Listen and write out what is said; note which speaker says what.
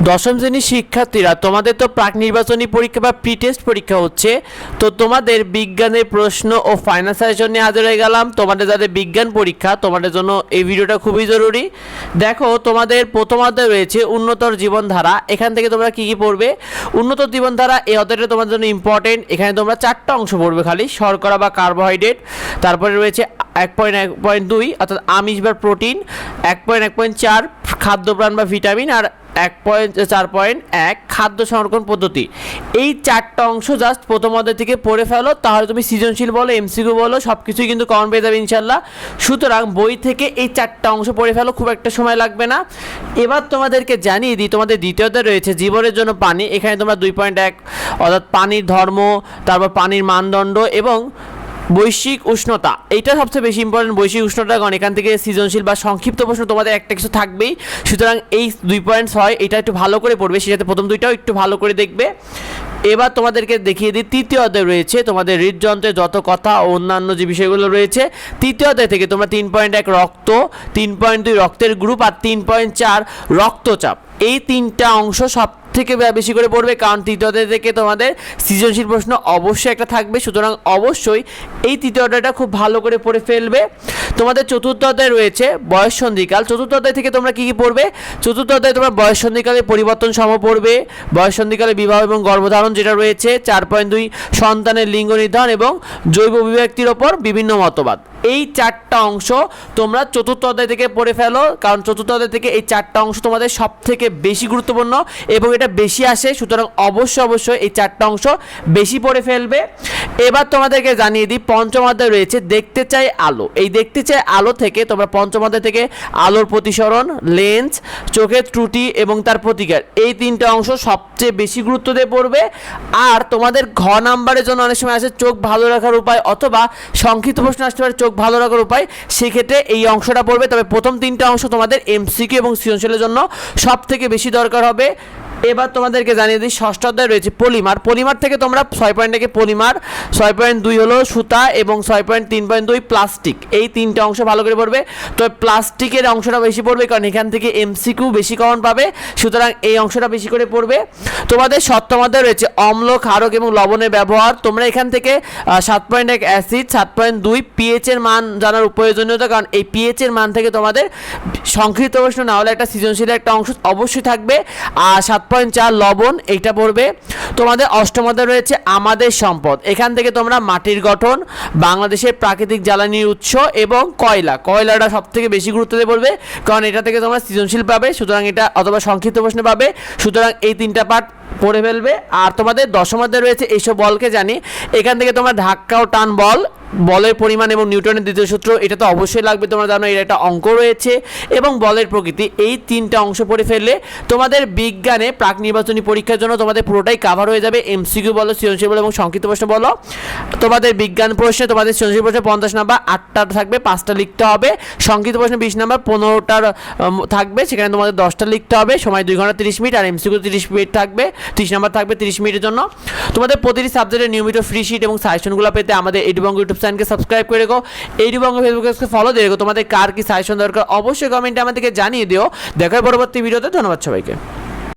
Speaker 1: দশম শ্রেণীর শিক্ষার্থীরা, তোমাদের তো প্রাক নির্বাচনী পরীক্ষা বা প্রি টেস্ট পরীক্ষা হচ্ছে। তো তোমাদের বিজ্ঞানের প্রশ্ন ও ফাইনাল সাজেশন নিয়ে হাজির হয়ে গেলাম। তোমাদের যাদের বিজ্ঞান পরীক্ষা, তোমাদের জন্য এই ভিডিওটা খুবই জরুরি। দেখো, তোমাদের প্রথম অধ্যায় রয়েছে উন্নতর জীবনধারা। এখান থেকে তোমরা কি কি পড়বে? উন্নত জীবনধারা এই অধ্যায়টা তোমাদের জন্য ইম্পর্টেন্ট। এখানে তোমরা 4টা অংশ পড়বে খালি, শর্করা বা কার্বোহাইড্রেট, তারপরে রয়েছে 1.1.2 অর্থাৎ আমিষ বা প্রোটিন, 1.1.4 খাদ্যপ্রাণ বা ভিটামিন, আর 1.4.1 খাদ্য সংরক্ষণ পদ্ধতি। এই 4টা অংশ জাস্ট প্রথম অধ্যায় থেকে পড়ে ফেলো, তাহলে তুমি সৃজনশীল বলো, এমসিকিউ বলো, সব কিছুই কিন্তু কমন পেয়ে যাবে ইনশাল্লাহ। সুতরাং বই থেকে এই 4টা অংশ পড়ে ফেলো, খুব একটা সময় লাগবে না। এবার তোমাদেরকে জানিয়ে দিই, তোমাদের দ্বিতীয়তে রয়েছে জীবনের জন্য পানি। এখানে তোমরা 2.1 অর্থাৎ পানির ধর্ম, তারপর পানির মানদণ্ড এবং বৈশ্বিক উষ্ণতা, এইটা সবচেয়ে বেশি ইম্পর্টেন্ট। বৈশ্বিক উষ্ণতা, কারণ এখান থেকে সৃজনশীল বা সংক্ষিপ্ত প্রশ্ন তোমাদের একটা কিছু থাকবেই। সুতরাং এই 2.6 এটা একটু ভালো করে পড়বে, সেই সাথে প্রথম দুইটাও একটু ভালো করে দেখবে। এবার তোমাদেরকে দেখিয়ে দিই, তৃতীয় অধ্যায় রয়েছে তোমাদের হৃদযন্ত্রের যত কথা ও অন্যান্য যে বিষয়গুলো রয়েছে। তৃতীয় অধ্যায় থেকে তোমরা 3.1 রক্ত, 3.2 রক্তের গ্রুপ আর 3.4 রক্তচাপ, এই 3টা অংশ সব থেকে বেশি করে পড়বে, কারণ তৃতীয় অধ্যায় থেকে তোমাদের সৃজনশীল প্রশ্ন অবশ্যই একটা থাকবে। সুতরাং অবশ্যই এই তৃতীয় অধ্যায়টা খুব ভালো করে পড়ে ফেলবে। তোমাদের চতুর্থ অধ্যায় রয়েছে বয়ঃসন্ধিকাল। চতুর্থ অধ্যায় থেকে তোমরা কি কি পড়বে? চতুর্থ অধ্যায়ে তোমরা বয়ঃসন্ধিকালে পরিবর্তন সম পড়বে, বয়ঃসন্ধিকালে বিবাহ এবং গর্ভধারণ যেটা রয়েছে, 4.2 সন্তানের লিঙ্গ নির্ধারণ এবং জৈব অভিব্যক্তির ওপর বিভিন্ন মতবাদ। এই 4টা অংশ তোমরা চতুর্থ অধ্যায় থেকে পড়ে ফেলো, কারণ চতুর্থ অধ্যায় থেকে এই 4টা অংশ তোমাদের সব থেকে বেশি গুরুত্বপূর্ণ এবং এটা বেশি আসে। সুতরাং অবশ্যই এই 4টা অংশ বেশি পড়ে ফেলবে। এবার তোমাদেরকে জানিয়ে দিই, পঞ্চম অধ্যায় রয়েছে দেখতে চাই আলো। এই দেখতে চাই আলো থেকে তোমরা পঞ্চম অধ্যায় থেকে আলোর প্রতিসরণ, লেন্স, চোখের ত্রুটি এবং তার প্রতিকার, এই 3টা অংশ সবচেয়ে বেশি গুরুত্ব দিয়ে পড়বে। আর তোমাদের ঘ নাম্বারের জন্য অনেক সময় আসে চোখ ভালো রাখার উপায়, অথবা সংক্ষিপ্ত প্রশ্ন আসতে পারে চোখ ভালো রাখার উপায়, সেক্ষেত্রে এই অংশটা পড়বে। তবে প্রথম 3টা অংশ তোমাদের এমসিকিউ এবং সৃজনশীলের জন্য সব থেকে বেশি দরকার হবে। এবার তোমাদেরকে জানিয়ে দিই, ষষ্ঠ অধ্যায় রয়েছে পলিমার। পলিমার থেকে তোমরা 6.1 পলিমার, 6.2 হলো সুতা এবং 6.3.2 প্লাস্টিক, এই 3টা অংশ ভালো করে পড়বে। তো প্লাস্টিকের অংশটা বেশি পড়বে, কারণ এখান থেকে এমসিকিউ বেশি কমন পাবে। সুতরাং এই অংশটা বেশি করে পড়বে। তোমাদের সপ্তম অধ্যায় রয়েছে অম্ল, ক্ষারক এবং লবণের ব্যবহার। তোমরা এখান থেকে 7.1 অ্যাসিড, 7.2 পিএইচ এর মান জানার প্রয়োজনীয়তা, কারণ এই পিএইচ এর মান থেকে তোমাদের সংক্ষিপ্ত প্রশ্ন না হলে একটা সৃজনশীল একটা অংশ অবশ্যই থাকবে। আর 7.4 লবণ, এইটা পড়বে। তোমাদের অষ্টম অধ্যায় রয়েছে আমাদের সম্পদ। এখান থেকে তোমরা মাটির গঠন, বাংলাদেশের প্রাকৃতিক জ্বালানির উৎস এবং কয়লাটা সব থেকে বেশি গুরুত্ব দিয়ে পড়বে, কারণ এটা থেকে তোমরা সৃজনশীল পাবে। সুতরাং এটা অথবা সংক্ষিপ্ত প্রশ্ন পাবে। সুতরাং এই 3টা পার্ট পড়ে ফেলবে। আর তোমাদের দশম অধ্যায় রয়েছে এইসব বলকে জানি। এখান থেকে তোমরা ধাক্কা ও টান বল, বলের পরিমাণ এবং নিউটনের দ্বিতীয় সূত্র, এটা তো অবশ্যই লাগবে, তোমরা জানো এর একটা অঙ্ক রয়েছে, এবং বলের প্রকৃতি, এই 3টা অংশ পড়ে ফেললে তোমাদের বিজ্ঞানে প্রাক নির্বাচনী পরীক্ষার জন্য তোমাদের পুরোটাই কাভার হয়ে যাবে। এমসিকিউ বলো, সৃজনশীল বলো এবং সংক্ষিপ্ত প্রশ্ন বলো। তোমাদের বিজ্ঞান প্রশ্নে তোমাদের সৃজনশীল প্রশ্নে 50 নাম্বার, 8টা থাকবে, 5টা লিখতে হবে। সংক্ষিপ্ত প্রশ্নে 20 নাম্বার, 15টার থাকবে, সেখানে তোমাদের 10টা লিখতে হবে। সময় 2 ঘন্টা 30 মিনিট, আর এমসিকিউ 30 মিনিট থাকবে, 30 নাম্বার থাকবে 30 মিনিটের জন্য। তোমাদের প্রতিটি সাবজেক্টের নিয়মিত ফ্রি শিট এবং সাজেশনগুলো পেতে আমাদের এডুবঙ্গ ইউটিউব চ্যানেলকে সাবস্ক্রাইব করে রেখো, এডুবঙ্গ ফেসবুক পেজকে ফলো দিয়ে রেখো। তোমাদের কার কি সাজেশন দরকার অবশ্যই কমেন্টে আমাদেরকে জানিয়ে দিও। দেখা হয় পরবর্তী ভিডিওতে। ধন্যবাদ সবাইকে।